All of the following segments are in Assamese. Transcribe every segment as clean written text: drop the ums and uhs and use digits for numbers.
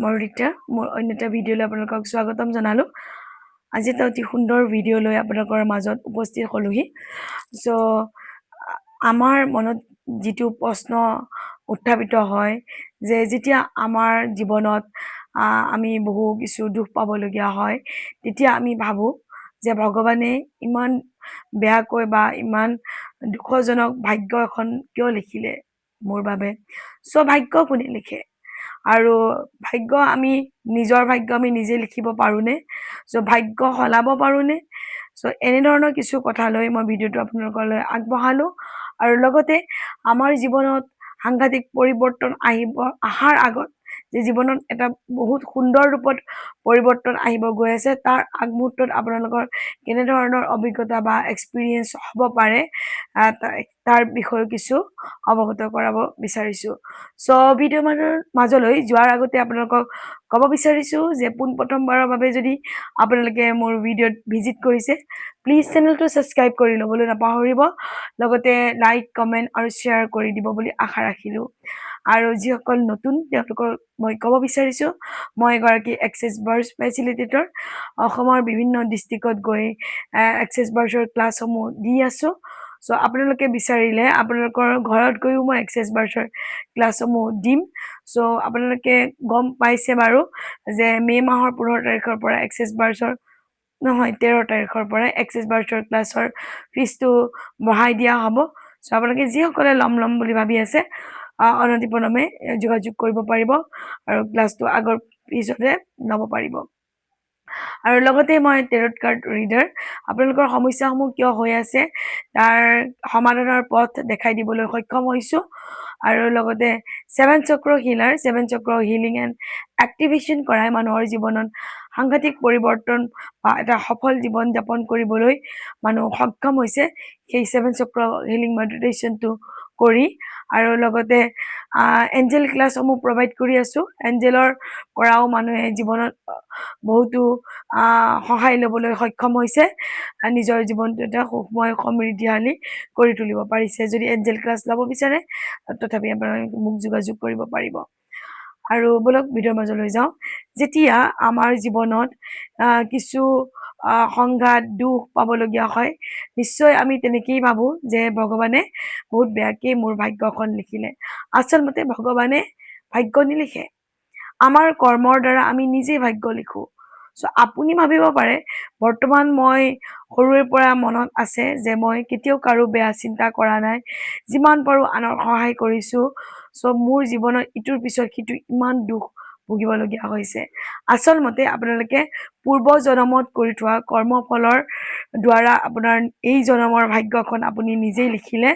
মই ৰীতা মোৰ অন্য এটা ভিডিঅ'লৈ আপোনালোকক স্বাগতম জনালোঁ। আজি এটা অতি সুন্দৰ ভিডিঅ' লৈ আপোনালোকৰ মাজত উপস্থিত হ'লোহি। চ' আমাৰ মনত যিটো প্ৰশ্ন উত্থাপিত হয় যে যেতিয়া আমাৰ জীৱনত আমি বহু কিছু দুখ পাবলগীয়া হয়, তেতিয়া আমি ভাবোঁ যে ভগৱানে ইমান বেয়াকৈ বা ইমান দুখজনক ভাগ্য এখন কিয় লিখিলে মোৰ বাবে। চ' ভাগ্য কোনে লিখে আৰু ভাগ্য আমি নিজৰ ভাগ্য আমি নিজে লিখিব পাৰোঁনে? চ' ভাগ্য সলাব পাৰোঁনে? চ' এনেধৰণৰ কিছু কথা লৈ মই ভিডিঅ'টো আপোনালোকলৈ আগবঢ়ালোঁ আৰু লগতে আমাৰ জীৱনত সাংঘাতিক পৰিৱৰ্তন অহাৰ আগত যে জীৱনত এটা বহুত সুন্দৰ ৰূপত পৰিৱৰ্তন আহিব গৈ আছে, তাৰ আগমুহূৰ্তত আপোনালোকৰ কেনেধৰণৰ অভিজ্ঞতা বা এক্সপিৰিয়েঞ্চ হ'ব পাৰে তাৰ বিষয়ে কিছু অৱগত কৰাব বিচাৰিছোঁ। চ' ভিডিঅ' মাজলৈ যোৱাৰ আগতে আপোনালোকক ক'ব বিচাৰিছোঁ যে পোনপ্ৰথমবাৰৰ বাবে যদি আপোনালোকে মোৰ ভিডিঅ'ত ভিজিট কৰিছে, প্লিজ চেনেলটো ছাবস্ক্ৰাইব কৰি ল'বলৈ নাপাহৰিব, লগতে লাইক কমেণ্ট আৰু শ্বেয়াৰ কৰি দিব বুলি আশা ৰাখিলোঁ। আৰু যিসকল নতুন তেওঁলোকক মই ক'ব বিচাৰিছোঁ, মই এগৰাকী এক্সেছ বাৰ্ছ ফেচিলিটেটৰ, অসমৰ বিভিন্ন ডিষ্ট্ৰিক্টত গৈ এক্সেছ বাৰ্ছৰ ক্লাছসমূহ দি আছোঁ। চ' আপোনালোকে বিচাৰিলে আপোনালোকৰ ঘৰত গৈও মই এক্সেছ বাৰ্ছৰ ক্লাছসমূহ দিম। চ' আপোনালোকে গম পাইছে বাৰু যে মে' মাহৰ 15 তাৰিখৰ পৰা এক্সেছ বাৰ্ছৰ 13 তাৰিখৰ পৰা এক্সেছ বাৰ্ছৰ ক্লাছৰ ফিজটো বঢ়াই দিয়া হ'ব। চ' আপোনালোকে যিসকলে ল'ম বুলি ভাবি আছে অনতিপলমে যোগাযোগ কৰিব পাৰিব আৰু ক্লাছটো আগৰ ফিজতে ল'ব পাৰিব। আৰু লগতে মই টেৰট কাৰ্ড ৰিডাৰ, আপোনালোকৰ সমস্যাসমূহ কিয় হৈ আছে তাৰ সমাধানৰ পথ দেখাই দিবলৈ সক্ষম হৈছোঁ। আৰু লগতে 7 চক্ৰ হিলাৰ, 7 চক্ৰ হিলিং এণ্ড এক্টিভেশ্যন কৰাই মানুহৰ জীৱনত সাংঘাতিক পৰিৱৰ্তন বা এটা সফল জীৱন যাপন কৰিবলৈ মানুহ সক্ষম হৈছে সেই 7 চক্ৰ হিলিং মেডিটেশ্যনটো কৰি। আৰু লগতে এঞ্জেল ক্লাছসমূহ প্ৰভাইড কৰি আছোঁ। এঞ্জেলৰ পৰাও মানুহে জীৱনত বহুতো সহায় ল'বলৈ সক্ষম হৈছে, নিজৰ জীৱনটো এটা সুখময় সমৃদ্ধিশালী কৰি তুলিব পাৰিছে। যদি এঞ্জেল ক্লাছ ল'ব বিচাৰে তথাপি আপোনালোকে মোক যোগাযোগ কৰিব পাৰিব। আৰু বলক ভিডিঅ'ৰ মাজলৈ যাওঁ। যেতিয়া আমাৰ জীৱনত কিছু সংঘাত দুখ পাবলগীয়া হয়, নিশ্চয় আমি তেনেকেই ভাবোঁ যে ভগৱানে বহুত বেয়াকেই মোৰ ভাগ্যখন লিখিলে। আচলতে ভগৱানে ভাগ্য নিলিখে, আমাৰ কৰ্মৰ দ্বাৰা আমি নিজেই ভাগ্য লিখোঁ। চ' আপুনি ভাবিব পাৰে বৰ্তমান মই সৰুৰে পৰা মনত আছে যে মই কেতিয়াও কাৰো বেয়া চিন্তা কৰা নাই, যিমান পাৰোঁ আনৰ সহায় কৰিছোঁ। চ' মোৰ জীৱনত ইটোৰ পিছত সিটো ইমান দুখ ভুগিবলগীয়া হৈছে। আচলতে আপোনালোকে পূৰ্ব জনমত কৰি থোৱা কৰ্মফলৰ দ্বাৰা আপোনাৰ এই জনমৰ ভাগ্যখন আপুনি নিজেই লিখিলে,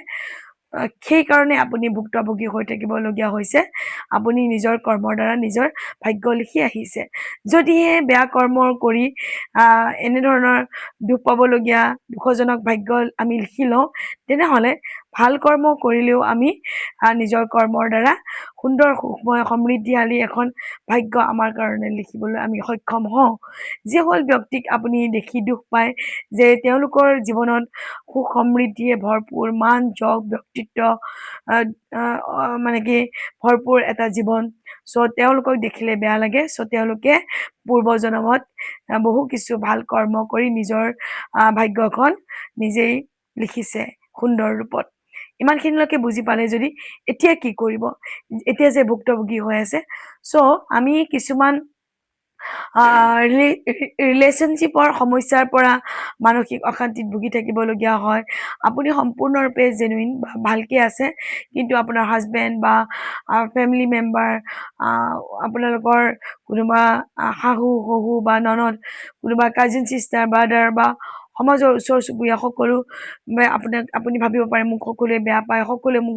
সেইকাৰণে আপুনি ভুক্তভোগী হৈ থাকিবলগীয়া হৈছে। আপুনি নিজৰ কৰ্মৰ দ্বাৰা নিজৰ ভাগ্য লিখি আহিছে। যদিহে বেয়া কৰ্ম কৰি এনেধৰণৰ দুখ পাবলগীয়া দুখজনক ভাগ্য আমি লিখি লওঁ, তেনেহ'লে ভাল কৰ্ম কৰিলেও আমি নিজৰ কৰ্মৰ দ্বাৰা সুন্দৰ সুখময় সমৃদ্ধিশালী এখন ভাগ্য আমাৰ কাৰণে লিখিবলৈ আমি সক্ষম হওঁ। যিসকল ব্যক্তিক আপুনি দেখি দুখ পায় যে তেওঁলোকৰ জীৱনত সুখ সমৃদ্ধিয়ে ভৰপূৰ, মান যশ ব্যক্তিত্ব মানে কি ভৰপূৰ এটা জীৱন, চ' তেওঁলোকক দেখিলে বেয়া লাগে। চ' তেওঁলোকে পূৰ্বজনমত বহু কিছু ভাল কৰ্ম কৰি নিজৰ ভাগ্যখন নিজেই লিখিছে সুন্দৰ ৰূপত। ইমানখিনিলৈকে বুজি পালে যদি এতিয়া কি কৰিব, এতিয়া যে ভুক্তভোগী হৈ আছে। চ' আমি কিছুমান ৰিলেশ্যনশ্বিপৰ সমস্যাৰ পৰা মানসিক অশান্তিত ভুগি থাকিবলগীয়া হয়। আপুনি সম্পূৰ্ণৰূপে জেনুইন বা ভালকৈ আছে, কিন্তু আপোনাৰ হাজবেণ্ড বা ফেমিলি মেম্বাৰ, আপোনালোকৰ কোনোবা শাহু শহু বা ননদ, কোনোবা কাজিন চিষ্টাৰ ব্ৰাদাৰ বা সমাজৰ ওচৰ চুবুৰীয়া সকলো আপুনি ভাবিব পাৰে মোক সকলোৱে বেয়া পায়, সকলোৱে মোক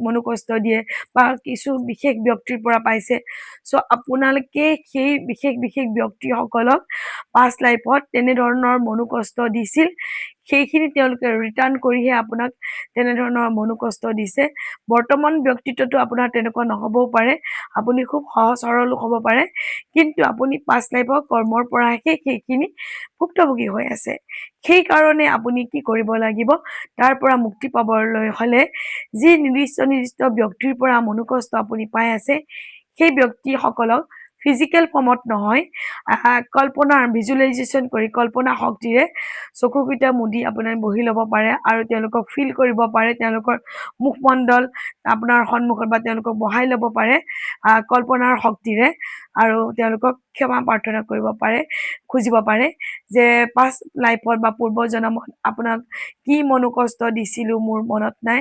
মনোকষ্ট দিয়ে বা কিছু বিশেষ ব্যক্তিৰ পৰা পাইছে। চ' আপোনালোকে সেই বিশেষ ব্যক্তিসকলক পাষ্ট লাইফত তেনেধৰণৰ মনোকষ্ট দিছিল, সেইখিনি তেওঁলোকে ৰিটাৰ্ণ কৰিহে আপোনাক তেনেধৰণৰ মনোকষ্ট দিছে। বৰ্তমান ব্যক্তিত্বটো আপোনাৰ তেনেকুৱা নহ'বও পাৰে, আপুনি খুব সহজ সৰল হ'ব পাৰে, কিন্তু আপুনি পাষ্ট লাইফৰ কৰ্মৰ পৰাহে সেইখিনি ভুক্তভোগী হৈ আছে। সেইকাৰণে আপুনি কি কৰিব লাগিব, তাৰ পৰা মুক্তি পাবলৈ হ'লে যি নিৰ্দিষ্ট ব্যক্তিৰ পৰা মনোকষ্ট আপুনি পাই আছে, সেই ব্যক্তিসকলক ফিজিকেল ফৰ্মত নহয়, কল্পনাৰ ভিজুৱেলাইজেশ্যন কৰি কল্পনা শক্তিৰে চকুকেইটা মুদি আপোনাৰ বহি ল'ব পাৰে আৰু তেওঁলোকক ফিল কৰিব পাৰে, তেওঁলোকৰ মুখমণ্ডল আপোনাৰ সন্মুখত বা তেওঁলোকক বহাই ল'ব পাৰে কল্পনাৰ শক্তিৰে, আৰু তেওঁলোকক ক্ষমা প্ৰাৰ্থনা কৰিব পাৰে, খুজিব পাৰে যে পাষ্ট লাইফত বা পূৰ্বজন্মত আপোনাক কি মনোকষ্ট দিছিলোঁ মোৰ মনত নাই,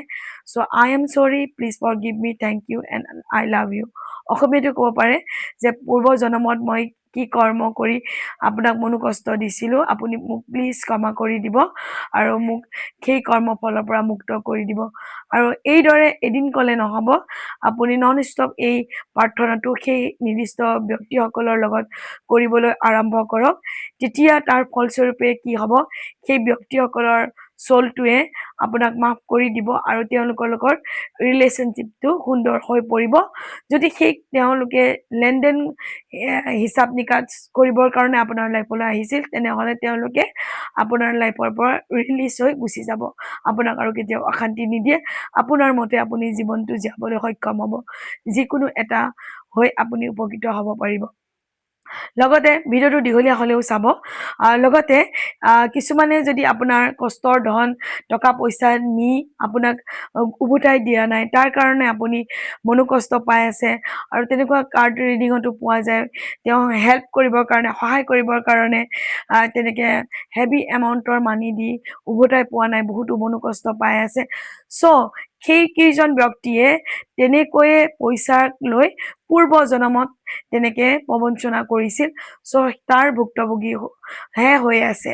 so' I am sorry, please forgive me, thank you and I love you. অসমীয়াটো ক'ব পাৰে যে পূৰ্বজন্মত মই কি কৰ্ম কৰি আপোনাক মনোকষ্ট দিছিলোঁ, আপুনি মোক প্লিজ ক্ষমা কৰি দিব আৰু মোক সেই কৰ্মফলৰ পৰা মুক্ত কৰি দিব। আৰু এইদৰে এদিন ক'লে নহ'ব, আপুনি নন ষ্টপ এই প্ৰাৰ্থনাটো সেই নিৰ্দিষ্ট ব্যক্তিসকলৰ লগত কৰিবলৈ আৰম্ভ কৰক। তেতিয়া তাৰ ফলস্বৰূপে কি হ'ব, সেই ব্যক্তিসকলৰ চলটোৱে আপোনাক মাফ কৰি দিব আৰু তেওঁলোকৰ লগত ৰিলেশ্যনশ্বিপটো সুন্দৰ হৈ পৰিব। যদি সেই তেওঁলোকে লেনদেন হিচাপ নিকাচ কৰিবৰ কাৰণে আপোনাৰ লাইফলৈ আহিছিল, তেনেহ'লে তেওঁলোকে আপোনাৰ লাইফৰ পৰা ৰিলিজ হৈ গুচি যাব, আপোনাক আৰু কেতিয়াও অশান্তি নিদিয়ে, আপোনাৰ মতে আপুনি জীৱনটো জীয়াবলৈ সক্ষম হ'ব, যিকোনো এটা হৈ আপুনি উপকৃত হ'ব পাৰিব। লগতে ভিডিঅ'টো দীঘলীয়া হ'লেও চাব। লগতে কিছুমানে যদি আপোনাৰ কষ্টৰ ধন টকা পইচা নি আপোনাক উভতাই দিয়া নাই, তাৰ কাৰণে আপুনি মনোকষ্ট পাই আছে, আৰু তেনেকুৱা কাৰ্ড ৰিডিঙতো পোৱা যায় তেওঁ হেল্প কৰিবৰ কাৰণে, সহায় কৰিবৰ কাৰণে তেনেকৈ হেভি এমাউণ্টৰ মানি দি উভতাই পোৱা নাই, বহুতো মনোকষ্ট পাই আছে। চ' সেই কেইজন ব্যক্তিয়ে তেনেকৈয়ে পইচাক লৈ পূৰ্বজন্মত তেনেকৈ প্ৰবঞ্চনা কৰিছিল, চ' তাৰ ভুক্তভোগী হে হৈ আছে।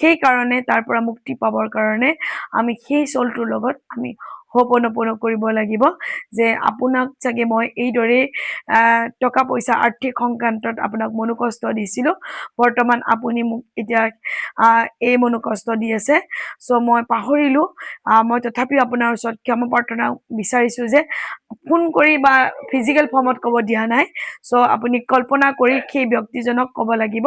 সেইকাৰণে তাৰ পৰা মুক্তি পাবৰ কাৰণে আমি সেই চলটোৰ লগত আমি হোপনপন কৰিব লাগিব যে আপোনাক চাগে মই এইদৰেই টকা পইচা আৰ্থিক সংক্ৰান্তত আপোনাক মনোকষ্ট দিছিলোঁ, বৰ্তমান আপুনি মোক এতিয়া এই মনোকষ্ট দি আছে, চ' মই পাহৰিলোঁ, মই তথাপিও আপোনাৰ ওচৰত ক্ষমা প্ৰাৰ্থনা বিচাৰিছোঁ যে ফোন কৰি বা ফিজিকেল ফৰ্মত ক'ব দিয়া নাই, চ' আপুনি কল্পনা কৰি সেই ব্যক্তিজনক ক'ব লাগিব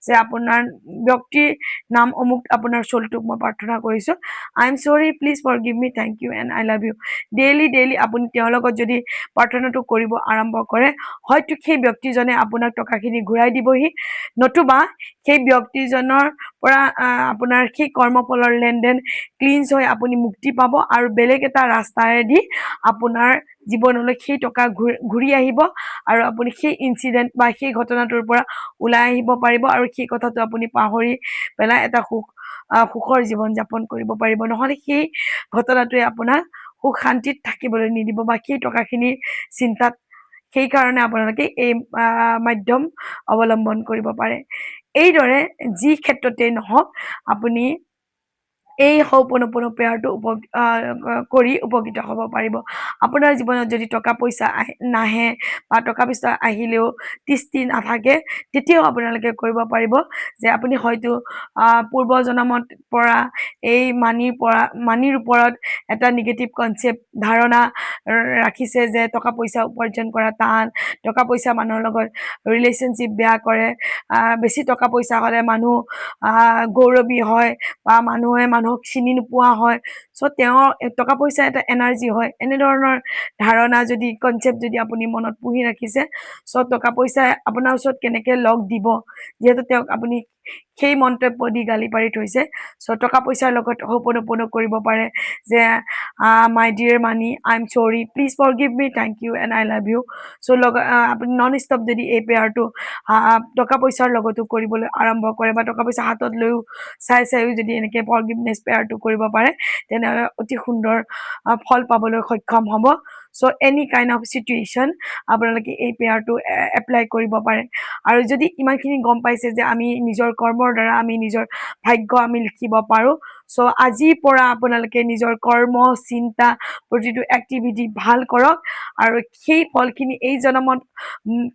যে আপোনাৰ ব্যক্তিৰ নাম অমুক, আপোনাৰ চলটোক মই প্ৰাৰ্থনা কৰিছোঁ, I am sorry, please forgive me, thank you and I love you. Daily আপুনি তেওঁৰ লগত যদি প্ৰাৰ্থনাটো কৰিব আৰম্ভ কৰে, হয়তো সেই ব্যক্তিজনে আপোনাক টকাখিনি ঘূৰাই দিবহি, নতুবা সেই ব্যক্তিজনৰ পৰা আপোনাৰ সেই কৰ্মফলৰ লেনদেন ক্লিনছ হৈ আপুনি মুক্তি পাব আৰু বেলেগ এটা ৰাস্তাৰেদি আপোনাৰ জীৱনলৈ সেই টকা ঘূৰি আহিব আৰু আপুনি সেই ইনচিডেণ্ট বা সেই ঘটনাটোৰ পৰা ওলাই আহিব পাৰিব, আৰু সেই কথাটো আপুনি পাহৰি পেলাই এটা সুখৰ জীৱন যাপন কৰিব পাৰিব। নহ'লে সেই ঘটনাটোৱে আপোনাক সুখ শান্তিত থাকিবলৈ নিদিব বা সেই টকাখিনিৰ চিন্তাত, সেইকাৰণে আপোনালোকে এই মাধ্যম অৱলম্বন কৰিব পাৰে। এইদৰে যি ক্ষেত্ৰতেই নহওক আপুনি এই হোপনপন প্ৰেয়াৰটো কৰি উপকৃত হ'ব পাৰিব। আপোনাৰ জীৱনত যদি টকা পইচা নাহে বা টকা পইচা আহিলেও তৃষ্টি নাথাকে, তেতিয়াও আপোনালোকে কৰিব পাৰিব যে আপুনি হয়তো পূৰ্বজন্মত পৰা এই মানিৰ ওপৰত এটা নিগেটিভ কনচেপ্ট ধাৰণা ৰাখিছে যে টকা পইচা উপাৰ্জন কৰা টান, টকা পইচা মানুহৰ লগত ৰিলেশ্যনশ্বিপ বেয়া কৰে, বেছি টকা পইচা হ'লে মানুহ গৌৰৱী হয় বা মানুহে মানুহক চিনি নোপোৱা হয়, চ' তেওঁৰ টকা পইচা এটা এনাৰ্জি হয়, এনেধৰণৰ ধাৰণা যদি কনচেপ্ট যদি আপুনি মনত পুহি ৰাখিছে, চ' টকা পইচাই আপোনাৰ ওচৰত কেনেকৈ লগ দিব, যিহেতু তেওঁক আপুনি সেই মন্তব্য দি গালি পাৰি থৈছে, চ' টকা পইচাৰ লগত হোপনপন কৰিব পাৰে যে my dear money, I am sorry, please forgive me, thank you and I love you. So' আপুনি নন ষ্টপ যদি এই প্ৰেয়াৰটো টকা পইচাৰ লগতো কৰিবলৈ আৰম্ভ কৰে বা টকা পইচা হাতত লৈও চাইও যদি এনেকৈ ফৰগিভনেছ প্ৰেয়াৰটো কৰিব পাৰে, তেনেহ'লে অতি সুন্দৰ ফল পাবলৈ সক্ষম হ'ব। চ' এনি কাইণ্ড অফ চিটুৱেশ্যন আপোনালোকে এই প্ৰেয়াৰটো এপ্লাই কৰিব পাৰে। আৰু যদি ইমানখিনি গম পাইছে যে আমি নিজৰ কৰ্মৰ দ্বাৰা আমি নিজৰ ভাগ্য আমি লিখিব পাৰোঁ, চ' আজিৰ পৰা আপোনালোকে নিজৰ কৰ্ম চিন্তা প্ৰতিটো এক্টিভিটি ভাল কৰক আৰু সেই ফলখিনি এই জন্মত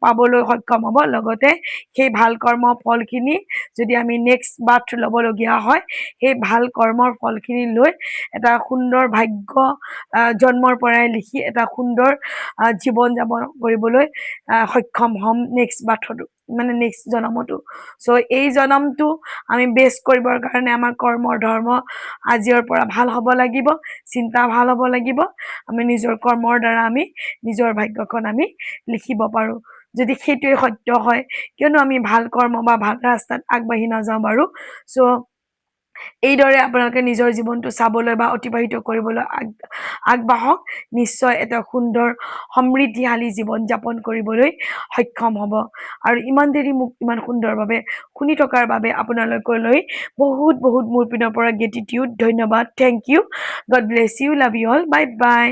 পাবলৈ সক্ষম হ'ব। লগতে সেই ভাল কৰ্ম ফলখিনি যদি আমি নেক্সট বাৰ্থ ল'বলগীয়া হয়, সেই ভাল কৰ্মৰ ফলখিনি লৈ এটা সুন্দৰ ভাগ্য জন্মৰ পৰাই লিখি এটা সুন্দৰ জীৱন যাপন কৰিবলৈ সক্ষম হ'ম নেক্সট বাৰ্থতো, মানে নেক্সট জন্মতো। চ' এই জন্মটো আমি বেষ্ট কৰিবৰ কাৰণে আমাৰ কৰ্মৰ ধৰ্ম আজিৰ পৰা ভাল হ'ব লাগিব, চিন্তা ভাল হ'ব লাগিব, আমি নিজৰ কৰ্মৰ দ্বাৰা আমি নিজৰ ভাগ্যখন আমি লিখিব পাৰোঁ। যদি সেইটোৱে সত্য হয় কিয়নো আমি ভাল কৰ্ম বা ভাল ৰাস্তাত আগবাঢ়ি নাযাওঁ বাৰু চ' এইদৰে আপোনালোকে নিজৰ জীৱনটো চাবলৈ বা অতিবাহিত কৰিবলৈ আগবাঢ়ক নিশ্চয় এটা সুন্দৰ সমৃদ্ধিশালী জীৱন যাপন কৰিবলৈ সক্ষম হ'ব আৰু ইমান দেৰি মোক ইমান সুন্দৰভাৱে শুনি থকাৰ বাবে আপোনালোকলৈ বহুত বহুত মোৰ পিনৰ পৰা গ্ৰেটিটিউড ধন্যবাদ thank you God bless you love you all bye by